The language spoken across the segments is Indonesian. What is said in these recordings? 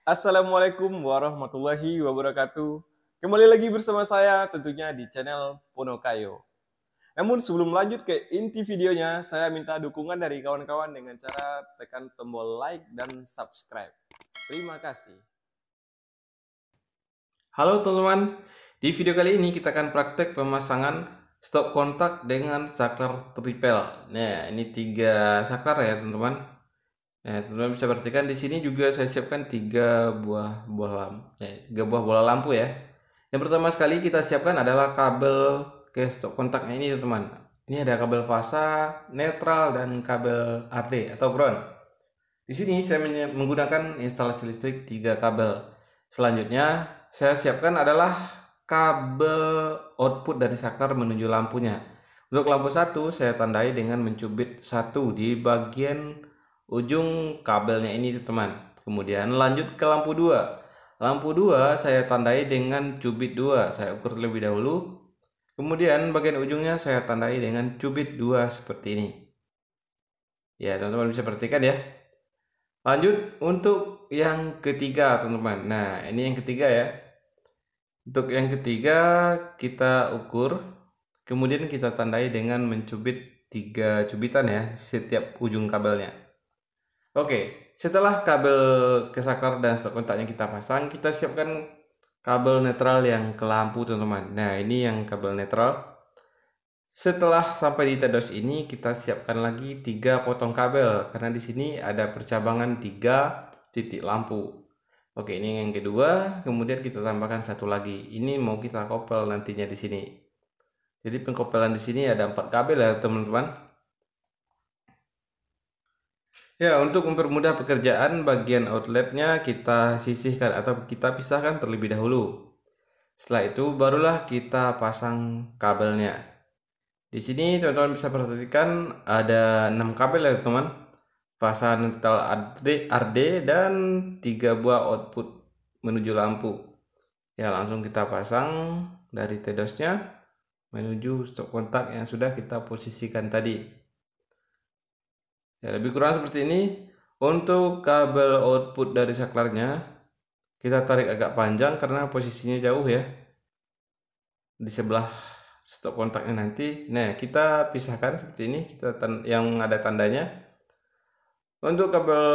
Assalamualaikum warahmatullahi wabarakatuh. Kembali lagi bersama saya tentunya di channel Ponokayo. Namun sebelum lanjut ke inti videonya, saya minta dukungan dari kawan-kawan dengan cara tekan tombol like dan subscribe. Terima kasih. Halo teman-teman, di video kali ini kita akan praktek pemasangan stop kontak dengan saklar tripel. Nah, ini 3 saklar ya teman-teman. Nah, teman-teman bisa perhatikan di sini juga saya siapkan 3 buah bola lampu ya. Yang pertama sekali kita siapkan adalah kabel ke stop kontaknya ini teman-teman. Ini ada kabel fasa, netral, dan kabel AD atau ground. Di sini saya menggunakan instalasi listrik 3 kabel. Selanjutnya saya siapkan adalah kabel output dari saklar menuju lampunya. Untuk lampu 1 saya tandai dengan mencubit 1 di bagian ujung kabelnya ini teman. Kemudian lanjut ke lampu 2. Lampu 2 saya tandai dengan cubit 2. Saya ukur terlebih dahulu. Kemudian bagian ujungnya saya tandai dengan cubit 2 seperti ini. Ya, teman-teman bisa perhatikan ya. Lanjut untuk yang ketiga, teman-teman. Nah, ini yang ketiga ya. Untuk yang ketiga kita ukur, kemudian kita tandai dengan mencubit 3 cubitan ya setiap ujung kabelnya. Oke, setelah kabel ke saklar dan stop kontaknya kita pasang, kita siapkan kabel netral yang ke lampu, teman-teman. Nah, ini yang kabel netral. Setelah sampai di tedos ini, kita siapkan lagi 3 potong kabel karena di sini ada percabangan 3 titik lampu. Oke, ini yang kedua, kemudian kita tambahkan satu lagi. Ini mau kita kopel nantinya di sini. Jadi pengkopelan di sini ada 4 kabel ya, teman-teman. Ya, untuk mempermudah pekerjaan, bagian outletnya kita sisihkan atau kita pisahkan terlebih dahulu. Setelah itu barulah kita pasang kabelnya. Di sini teman-teman bisa perhatikan ada 6 kabel ya teman. Fasa netral RD dan 3 buah output menuju lampu. Ya, langsung kita pasang dari tedosnya menuju stop kontak yang sudah kita posisikan tadi. Ya, lebih kurang seperti ini. Untuk kabel output dari saklarnya kita tarik agak panjang karena posisinya jauh ya. Di sebelah stop kontaknya nanti. Nah, kita pisahkan seperti ini, yang ada tandanya. Untuk kabel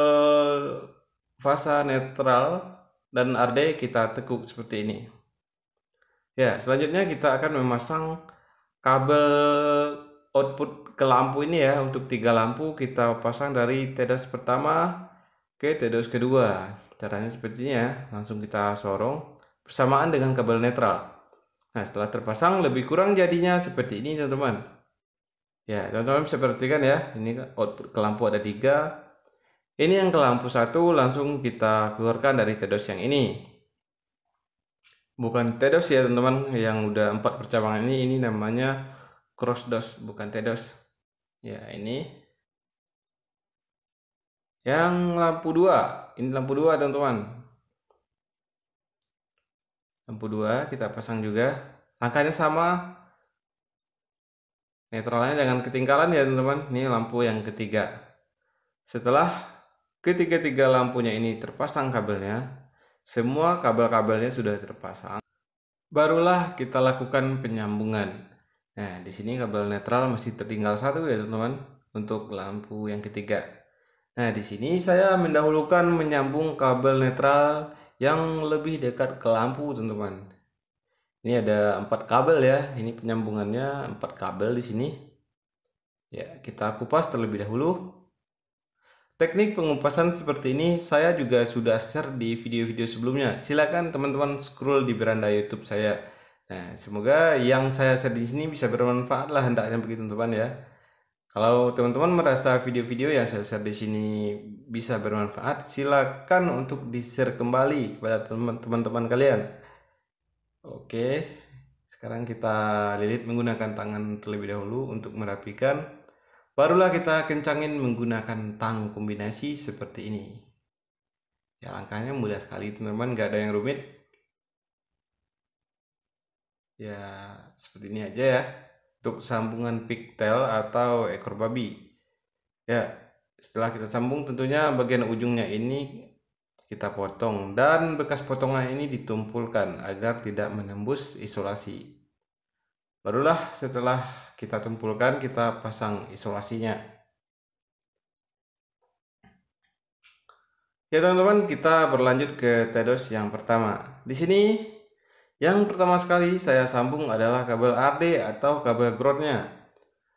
fasa netral dan RD kita tekuk seperti ini. Ya, selanjutnya kita akan memasang kabel output ke lampu ini ya. Untuk 3 lampu kita pasang dari tedos pertama ke tedos kedua. Caranya seperti ini ya. Langsung kita sorong bersamaan dengan kabel netral. Nah, setelah terpasang lebih kurang jadinya seperti ini teman-teman. Ya, teman-teman bisa perhatikan ya. Ini output ke lampu ada 3. Ini yang ke lampu 1 langsung kita keluarkan dari tedos yang ini. Bukan tedos ya teman-teman, yang udah 4 percabangan ini namanya cross dos, bukan tedos. Ya, ini yang lampu 2. Ini lampu 2 teman-teman. Lampu 2 kita pasang juga. Angkanya sama. Netralnya jangan ketinggalan ya teman-teman. Ini lampu yang ketiga. Setelah ketiga-tiga lampunya ini terpasang kabelnya, semua kabel-kabelnya sudah terpasang. Barulah kita lakukan penyambungan. Nah, di sini kabel netral masih tertinggal satu ya teman-teman untuk lampu yang ketiga. Nah, di sini saya mendahulukan menyambung kabel netral yang lebih dekat ke lampu teman-teman. Ini ada 4 kabel ya. Ini penyambungannya 4 kabel di sini. Ya, kita kupas terlebih dahulu. Teknik pengupasan seperti ini saya juga sudah share di video-video sebelumnya. Silakan teman-teman scroll di beranda YouTube saya. Nah, semoga yang saya share di sini bisa bermanfaat lah, hendaknya begitu teman-teman ya. Kalau teman-teman merasa video-video yang saya share di sini bisa bermanfaat, silakan untuk di-share kembali kepada teman-teman kalian. Oke, sekarang kita lilit menggunakan tangan terlebih dahulu untuk merapikan. Barulah kita kencangin menggunakan tang kombinasi seperti ini. Ya, langkahnya mudah sekali teman-teman, nggak ada yang rumit. Ya, seperti ini aja ya. Untuk sambungan pigtail atau ekor babi. Ya, setelah kita sambung tentunya bagian ujungnya ini kita potong dan bekas potongan ini ditumpulkan agar tidak menembus isolasi. Barulah setelah kita tumpulkan, kita pasang isolasinya. Ya teman-teman, kita berlanjut ke TEDOS yang pertama. Di sini yang pertama sekali saya sambung adalah kabel RD atau kabel groundnya.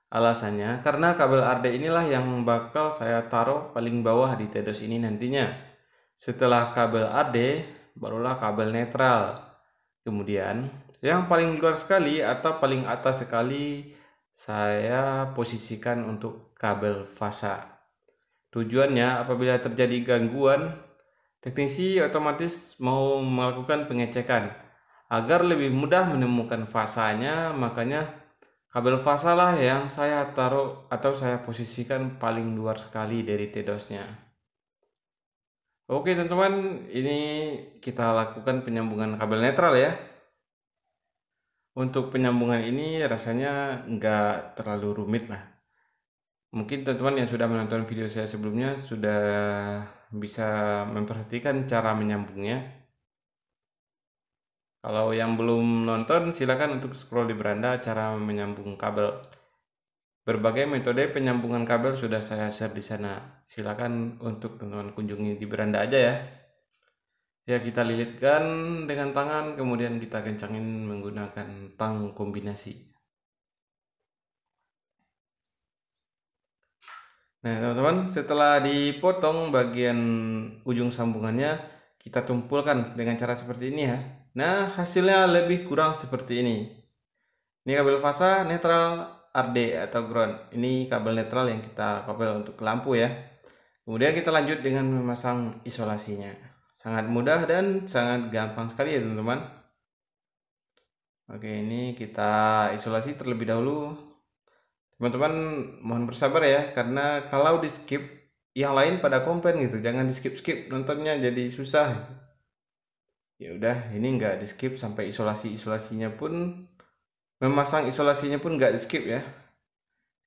Alasannya karena kabel RD inilah yang bakal saya taruh paling bawah di TEDOS ini nantinya. Setelah kabel RD, barulah kabel netral. Kemudian yang paling luar sekali atau paling atas sekali saya posisikan untuk kabel fasa. Tujuannya apabila terjadi gangguan, teknisi otomatis mau melakukan pengecekan. Agar lebih mudah menemukan fasanya, makanya kabel fasa lah yang saya taruh atau saya posisikan paling luar sekali dari TEDOS-nya. Oke teman-teman, ini kita lakukan penyambungan kabel netral ya. Untuk penyambungan ini rasanya nggak terlalu rumit lah. Mungkin teman-teman yang sudah menonton video saya sebelumnya sudah bisa memperhatikan cara menyambungnya. Kalau yang belum nonton, silakan untuk scroll di beranda cara menyambung kabel. Berbagai metode penyambungan kabel sudah saya share di sana. Silakan untuk teman-teman kunjungi di beranda aja ya. Ya, kita lilitkan dengan tangan, kemudian kita kencangin menggunakan tang kombinasi. Nah, teman-teman, setelah dipotong bagian ujung sambungannya, kita tumpulkan dengan cara seperti ini ya. Nah, hasilnya lebih kurang seperti ini. Ini kabel fasa netral RD atau ground. Ini kabel netral yang kita kabel untuk lampu ya. Kemudian kita lanjut dengan memasang isolasinya. Sangat mudah dan sangat gampang sekali ya teman-teman. Oke, ini kita isolasi terlebih dahulu. Teman-teman mohon bersabar ya, karena kalau di skip yang lain pada komplain gitu, jangan di skip nontonnya jadi susah. Ya udah, ini nggak di skip sampai isolasinya pun, memasang isolasinya pun nggak di skip ya.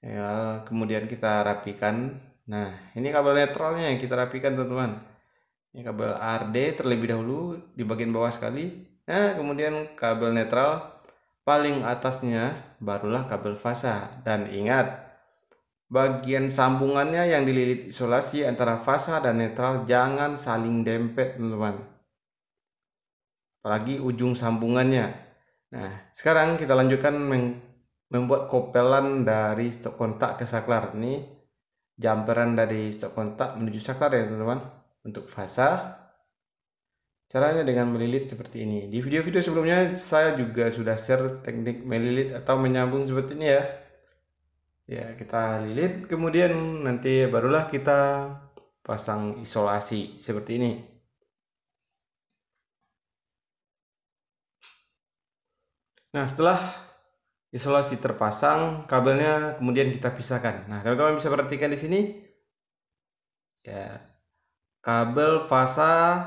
Ya, kemudian kita rapikan. Nah, ini kabel netralnya yang kita rapikan teman-teman. Ini kabel RD terlebih dahulu di bagian bawah sekali. Nah, kemudian kabel netral paling atasnya barulah kabel fasa. Dan ingat, bagian sambungannya yang dililit isolasi antara fasa dan netral jangan saling dempet teman-teman. Apalagi ujung sambungannya. Nah, sekarang kita lanjutkan membuat kopelan dari stok kontak ke saklar. Ini jumperan dari stok kontak menuju saklar ya teman-teman. Untuk fasa, caranya dengan melilit seperti ini. Di video-video sebelumnya saya juga sudah share teknik melilit atau menyambung seperti ini ya. Ya, kita lilit, kemudian nanti barulah kita pasang isolasi seperti ini. Nah, setelah isolasi terpasang, kabelnya kemudian kita pisahkan. Nah, teman-teman bisa perhatikan di sini ya, kabel fasa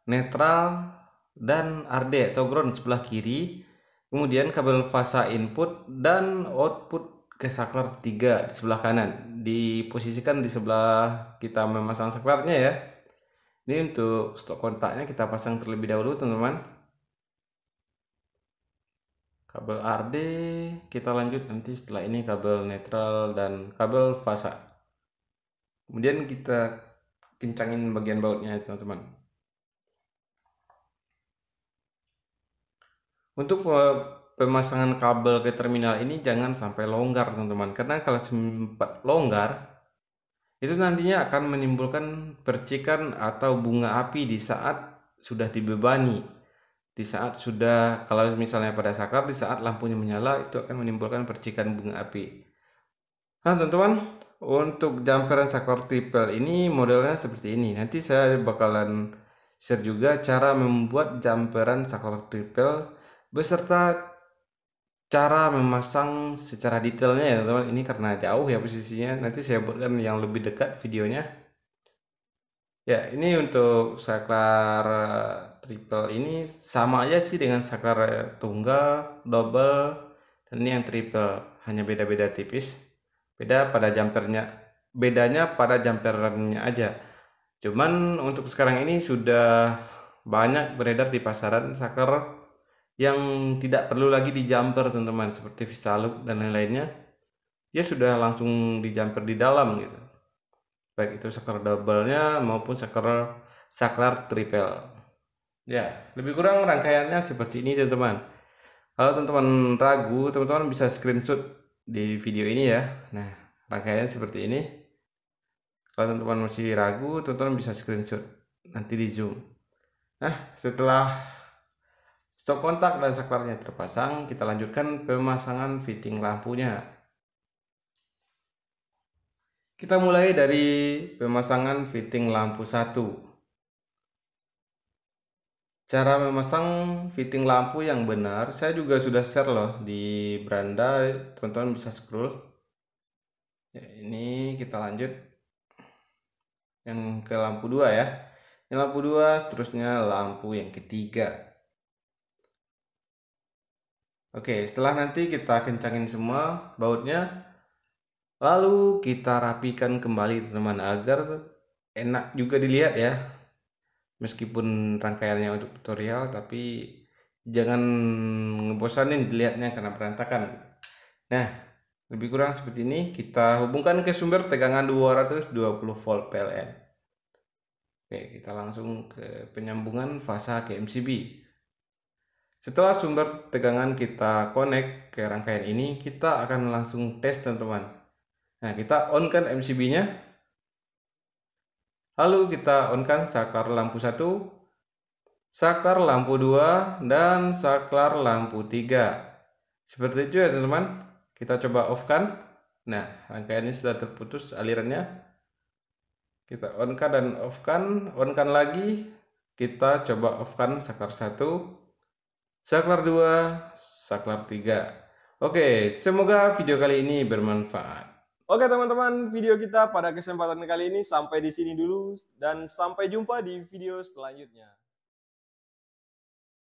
netral dan RD atau ground sebelah kiri, kemudian kabel fasa input dan output ke saklar 3 di sebelah kanan, diposisikan di sebelah kita memasang saklarnya ya. Ini untuk stok kontaknya kita pasang terlebih dahulu teman-teman. Kabel RD kita lanjut nanti setelah ini kabel netral dan kabel fasa. Kemudian kita kencangin bagian bautnya teman-teman. Untuk pemasangan kabel ke terminal ini jangan sampai longgar teman-teman, karena kalau sempat longgar itu nantinya akan menimbulkan percikan atau bunga api di saat sudah dibebani. Di saat sudah, kalau misalnya pada saklar, di saat lampunya menyala itu akan menimbulkan percikan bunga api. Nah teman-teman, untuk jumperan saklar triple ini modelnya seperti ini. Nanti saya bakalan share juga cara membuat jumperan saklar triple beserta cara memasang secara detailnya ya teman-teman. Ini karena jauh ya posisinya, nanti saya buatkan yang lebih dekat videonya. Ya, ini untuk saklar triple ini sama aja sih dengan saklar tunggal, double, dan ini yang triple, hanya beda-beda tipis. Bedanya pada jumperannya aja. Cuman untuk sekarang ini sudah banyak beredar di pasaran saklar yang tidak perlu lagi di jumper teman-teman, seperti Visaloop dan lain-lainnya. Dia sudah langsung di jumper di dalam gitu. Baik itu saklar double-nya maupun saklar triple. Ya, lebih kurang rangkaiannya seperti ini teman-teman. Kalau teman-teman ragu, teman-teman bisa screenshot di video ini ya. Nah, rangkaiannya seperti ini. Kalau teman-teman masih ragu, teman-teman bisa screenshot. Nanti di zoom. Nah, setelah stop kontak dan saklarnya terpasang, kita lanjutkan pemasangan fitting lampunya. Kita mulai dari pemasangan fitting lampu 1. Cara memasang fitting lampu yang benar, saya juga sudah share loh di beranda, teman-teman bisa scroll. Ya, ini kita lanjut yang ke lampu 2 ya. Ini lampu 2, seterusnya lampu yang ketiga. Oke, setelah nanti kita kencangin semua bautnya, lalu kita rapikan kembali teman-teman agar enak juga dilihat ya. Meskipun rangkaiannya untuk tutorial, tapi jangan ngebosanin dilihatnya karena berantakan. Nah, lebih kurang seperti ini. Kita hubungkan ke sumber tegangan 220 volt PLN. Oke, kita langsung ke penyambungan fasa ke MCB. Setelah sumber tegangan kita connect ke rangkaian ini, kita akan langsung tes teman-teman. Nah, kita on kan MCB-nya. Lalu kita on kan saklar lampu 1, saklar lampu 2, dan saklar lampu 3. Seperti itu ya teman-teman. Kita coba off kan. Nah, rangkaiannya sudah terputus alirannya. Kita on kan dan off kan. On kan lagi. Kita coba off kan saklar 1, saklar 2, saklar 3. Oke, semoga video kali ini bermanfaat. Oke teman-teman, video kita pada kesempatan kali ini sampai di sini dulu dan sampai jumpa di video selanjutnya.